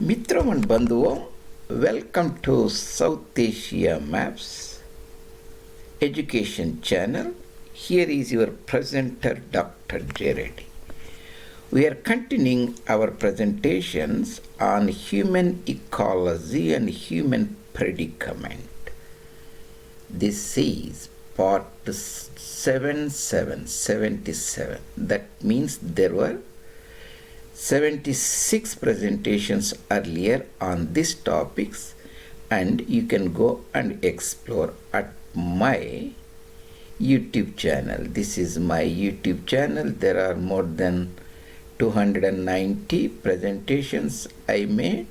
Mitram and Bandhuvam, welcome to South Asia Maps Education Channel. Here is your presenter, Dr. J. Reddy. We are continuing our presentations on human ecology and human predicament. This is part 77. That means there were 76 presentations earlier on these topics, and you can go and explore at my YouTube channel. This is my YouTube channel. There are more than 290 presentations I made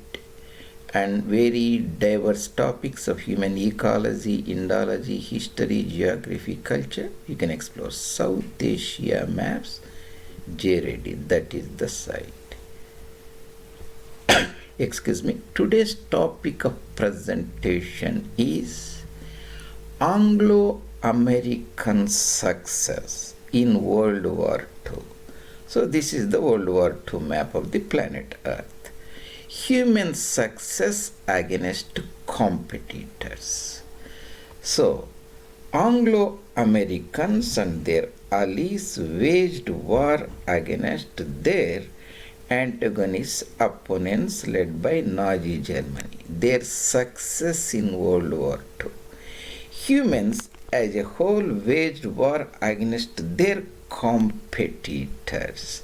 and very diverse topics of human ecology, Indology, history, geography, culture. You can explore South Asia Maps, J. Reddy. That is the site. Excuse me. Today's topic of presentation is Anglo-American success in World War II. So this is the World War II map of the planet Earth. Human success against competitors. So Anglo-Americans and their allies waged war against their antagonists, opponents led by Nazi Germany. Their success in World War II. Humans as a whole waged war against their competitors.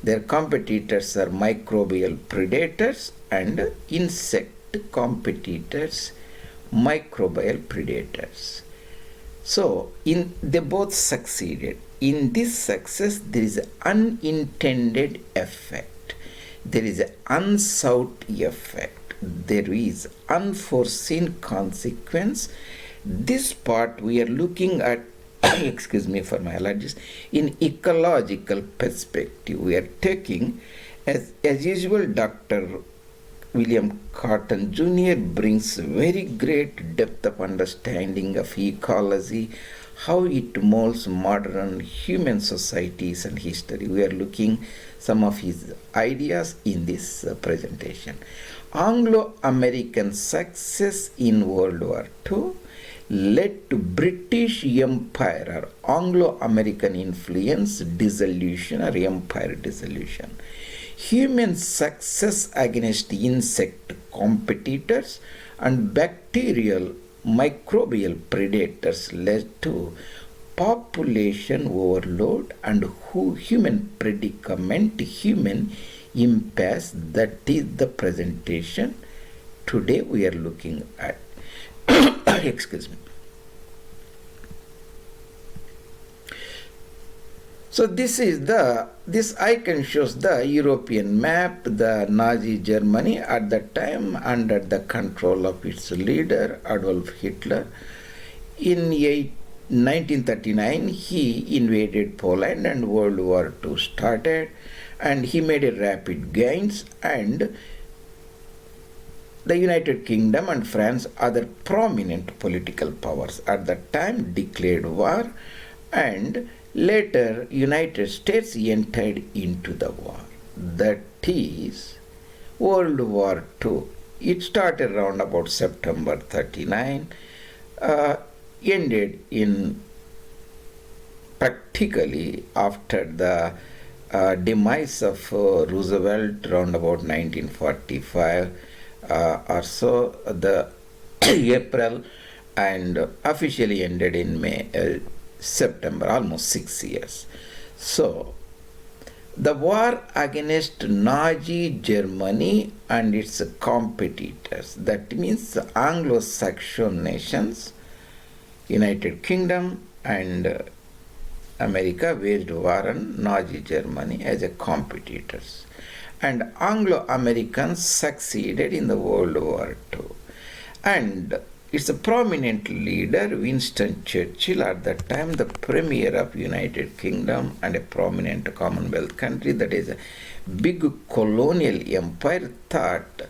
Their competitors are microbial predators and insect competitors, microbial predators. So they both succeeded. In this success, there is an unintended effect. There is an unsought effect. There is unforeseen consequence. This part we are looking at, excuse me for my allergies, in ecological perspective. We are taking, as usual, Dr. William Catton Jr. brings very great depth of understanding of ecology, how it molds modern human societies and history. We are looking some of his ideas in this presentation. Anglo-American success in World War II led to British Empire or Anglo-American influence dissolution or empire dissolution. Human success against insect competitors and bacterial microbial predators led to population overload and human predicament, human impasse. That is the presentation today we are looking at. Excuse me. So this icon shows the European map, the Nazi Germany at that time under the control of its leader Adolf Hitler. In 1939 he invaded Poland and World War II started, and he made a rapid gains, and the United Kingdom and France, other prominent political powers at that time, declared war, and later United States entered into the war. That is World War II. It started around about September 39, ended in practically after the demise of Roosevelt around about 1945 or so, the April, and officially ended in September, almost 6 years. So the war against Nazi Germany and its competitors, that means the Anglo-Saxon nations, United Kingdom and America, waged war on Nazi Germany as a competitors, and Anglo-Americans succeeded in the World War II. And its a prominent leader, Winston Churchill, at that time the Premier of United Kingdom and a prominent Commonwealth country, that is a big colonial empire, thought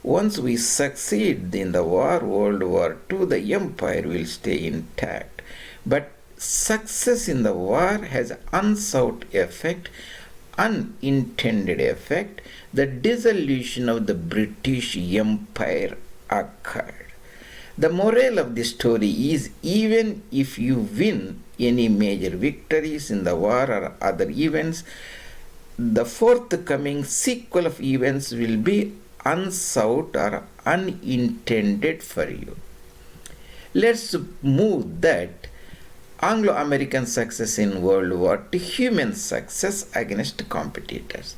once we succeed in the war, World War II, the empire will stay intact. But success in the war has unsought effect, unintended effect, the dissolution of the British Empire occurred. The moral of the story is, even if you win any major victories in the war or other events, the forthcoming sequel of events will be unsought or unintended for you. Let's move that Anglo-American success in World War to human success against competitors.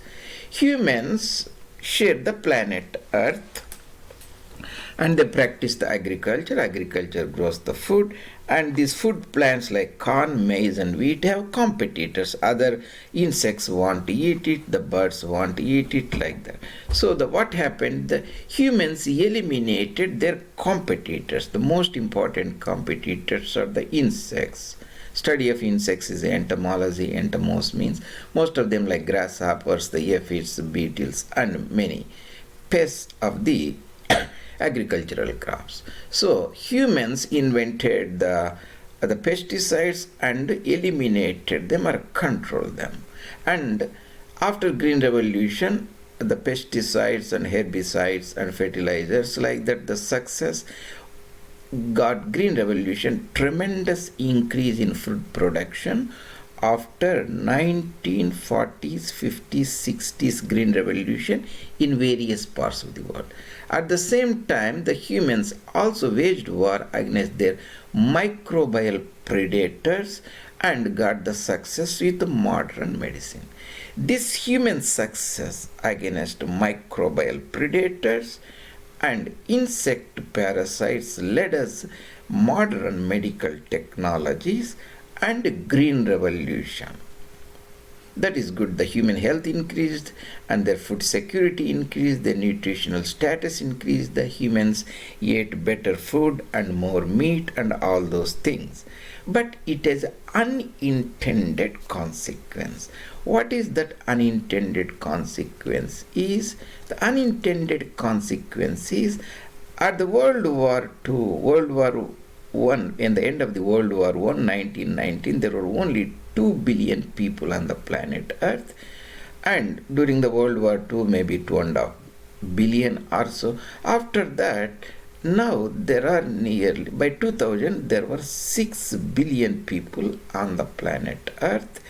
Humans share the planet Earth and they practice the agriculture. Agriculture grows the food, and these food plants like corn, maize and wheat have competitors. Other insects want to eat it, the birds want to eat it, like that. So what happened? The humans eliminated their competitors. The most important competitors are the insects. Study of insects is entomology. Entomos means most of them, like grasshoppers, the aphids, beetles and many pests of the agricultural crops. So humans invented the pesticides and eliminated them or controlled them. And after Green Revolution, the pesticides and herbicides and fertilizers, like that, the success got Green Revolution tremendous increase in food production. After 1940s, 50s, 60s Green Revolution in various parts of the world. At the same time, the humans also waged war against their microbial predators and got the success with modern medicine. This human success against microbial predators and insect parasites led us modern medical technologies and Green Revolution. That is good. The human health increased and their food security increased, their nutritional status increased, the humans ate better food and more meat and all those things. But it has unintended consequence. What is that unintended consequence? Is the unintended consequence is at the World War II, World War I, in the end of the World War I, 1919, there were only 2 billion people on the planet Earth, and during the World War II, maybe 2.5 billion or so. After that, now there are nearly, by 2000, there were 6 billion people on the planet Earth,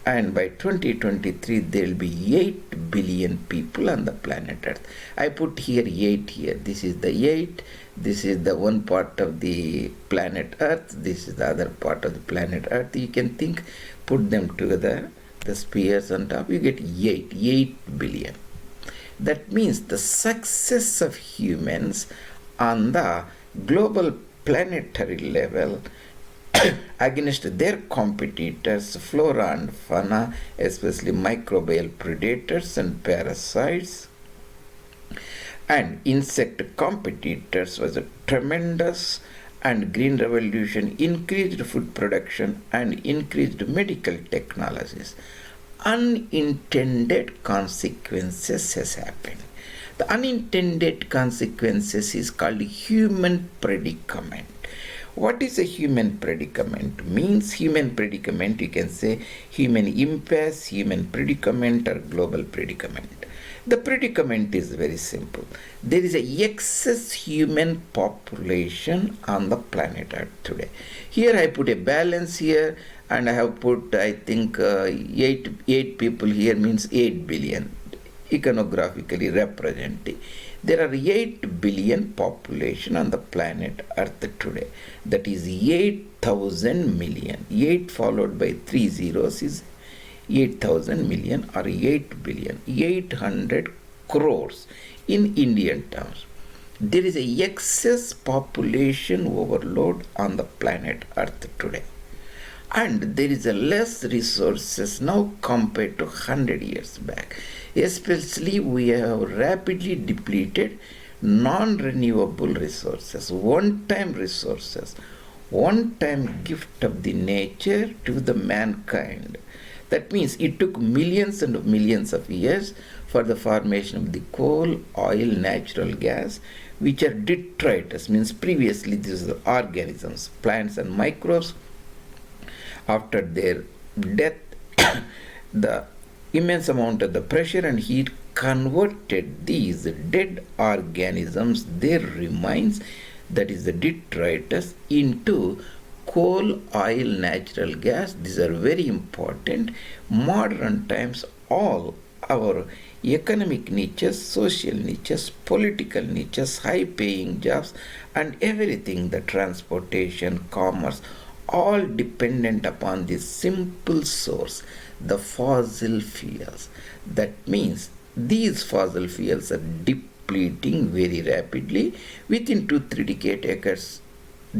and by 2023, there will be 8 billion people on the planet Earth. I put here 8 here. This is the 8. This is the one part of the planet Earth. This is the other part of the planet Earth. You can think, put them together, the spheres on top, you get 8 billion. That means the success of humans on the global planetary level against their competitors, flora and fauna, especially microbial predators and parasites, and insect competitors, was a tremendous, and Green Revolution increased food production and increased medical technologies. Unintended consequences has happened. The unintended consequences is called human predicament. What is a human predicament? Means human predicament, you can say human impasse, human predicament or global predicament. The predicament is very simple. There is a excess human population on the planet Earth today. Here I put a balance here, and I have put, I think, 8 people here means 8 billion, iconographically representing. There are 8 billion population on the planet Earth today. That is 8,000 million. 8 followed by 3 zeros is 8,000 million or 8 billion. 800 crores in Indian terms. There is a excess population overload on the planet Earth today. And there is a less resources now compared to 100 years back. Especially we have rapidly depleted non-renewable resources, one-time resources, one-time gift of the nature to the mankind. That means it took millions and millions of years for the formation of the coal, oil, natural gas, which are detritus, means previously these are organisms, plants and microbes. After their death, the immense amount of the pressure and heat converted these dead organisms, their remains, that is the detritus, into coal, oil, natural gas. These are very important. Modern times, all our economic niches, social niches, political niches, high-paying jobs, and everything, the transportation, commerce, all dependent upon this simple source, the fossil fuels. That means these fossil fuels are depleting very rapidly. Within 2-3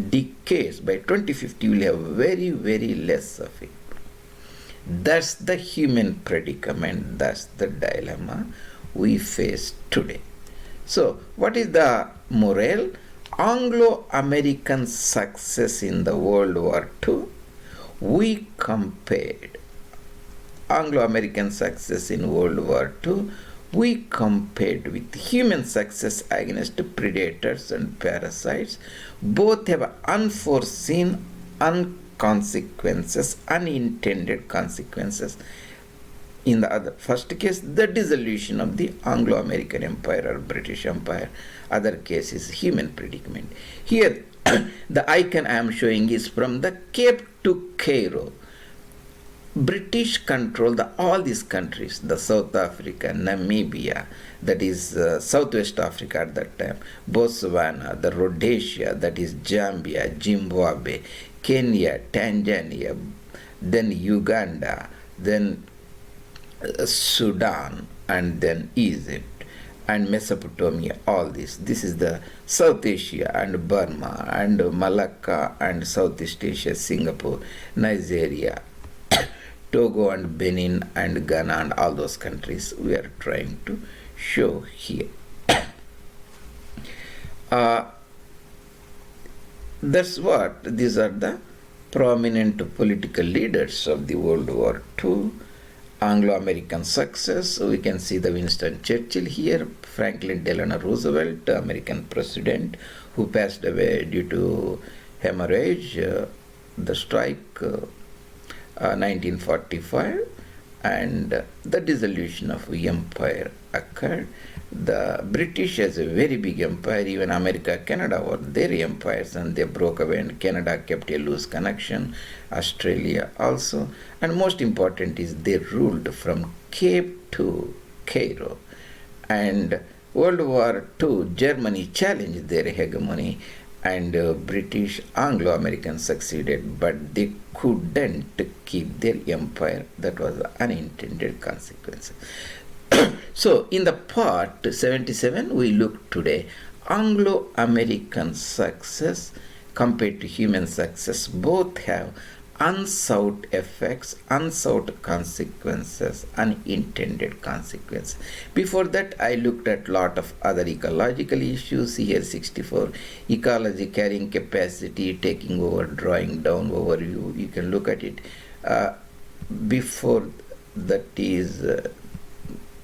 decades, by 2050, we will have very, very less of it. That's the human predicament. That's the dilemma we face today. So, what is the morale? Anglo-American success in the World War II. We compared Anglo-American success in World War II. We compared with human success against predators and parasites. Both have unforeseen consequences, unintended consequences. In the first case, the dissolution of the Anglo-American Empire or British Empire. Other case is human predicament. Here, the icon I am showing is from the Cape-to-Cairo. British control all these countries, the South Africa, Namibia, that is Southwest Africa at that time, Botswana, the Rhodesia, that is Zambia, Zimbabwe, Kenya, Tanzania, then Uganda, then Sudan, and then Egypt and Mesopotamia, all this. This is the South Asia and Burma and Malacca and Southeast Asia, Singapore, Nigeria, Togo and Benin and Ghana and all those countries we are trying to show here. That's what, these are the prominent political leaders of the World War II. Anglo-American success, we can see the Winston Churchill here, Franklin Delano Roosevelt, American president, who passed away due to hemorrhage, the strike, 1945, and the dissolution of the empire occurred. The British has a very big empire, even America, Canada were their empires, and they broke away, and Canada kept a loose connection, Australia also, and most important is they ruled from Cape to Cairo. And World War II, Germany challenged their hegemony, and British Anglo-American succeeded, but they couldn't keep their empire. That was the unintended consequence. So in the part 77, we look today Anglo-American success compared to human success. Both have unsought effects, unsought consequences, unintended consequences. Before that, I looked at lot of other ecological issues. Here 64, ecology, carrying capacity, taking over, drawing down, overview. You can look at it. Before that is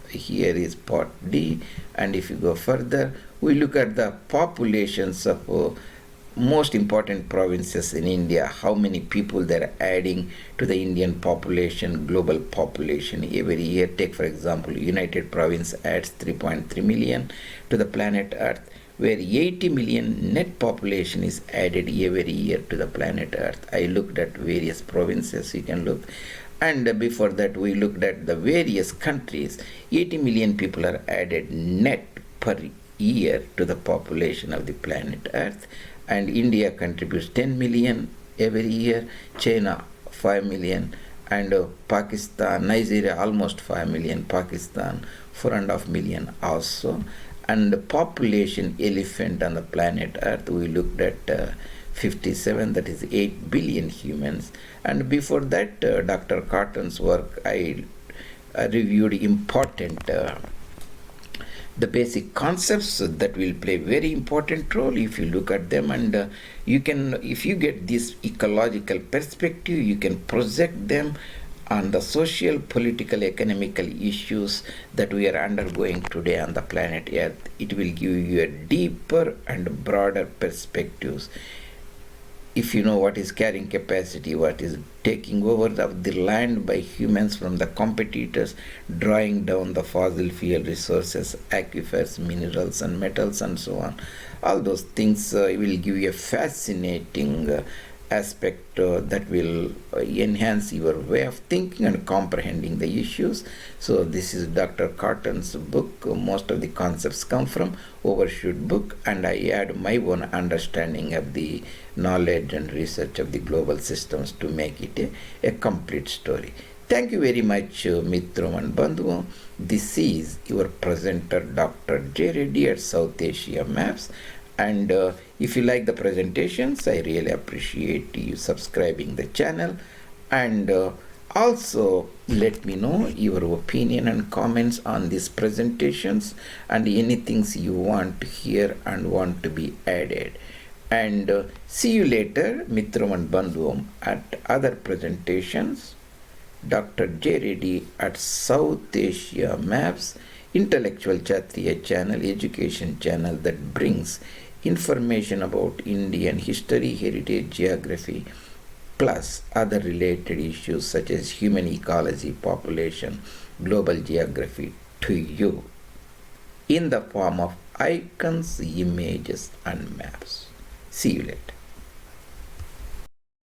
here is part D, and if you go further, we look at the populations of most important provinces in India, how many people they're adding to the Indian population, global population every year. Take for example, United Province adds 3.3 million to the planet Earth, where 80 million net population is added every year to the planet Earth. I looked at various provinces, you can look. And before that, we looked at the various countries. 80 million people are added net per year to the population of the planet Earth. And India contributes 10 million every year, China 5 million, and Pakistan, Nigeria almost 5 million, Pakistan 4.5 million also. And the population elephant on the planet Earth, we looked at 57, that is 8 billion humans. And before that, Dr. Catton's work, I reviewed important the basic concepts that will play very important role if you look at them, and you can, if you get this ecological perspective, you can project them on the social, political, economical issues that we are undergoing today on the planet Earth. It will give you a deeper and broader perspectives. if you know what is carrying capacity, what is taking over the land by humans from the competitors, drawing down the fossil fuel resources, aquifers, minerals and metals and so on. All those things will give you a fascinating aspect that will enhance your way of thinking and comprehending the issues. So this is Dr. Catton's book. Most of the concepts come from Overshoot book, and I add my own understanding of the knowledge and research of the global systems to make it a complete story. Thank you very much, Mitram and Bandhu. This is your presenter, Dr. J. Reddy at South Asia Maps. And if you like the presentations, I really appreciate you subscribing the channel. And also let me know your opinion and comments on these presentations and anything you want to hear and want to be added. And see you later, Mitram and Bandhu, at other presentations. Dr. J. Reddy at South Asia Maps, intellectual Kshatriya channel, education channel that brings information about Indian history, heritage, geography, plus other related issues such as human ecology, population, global geography to you in the form of icons, images and maps. See you later.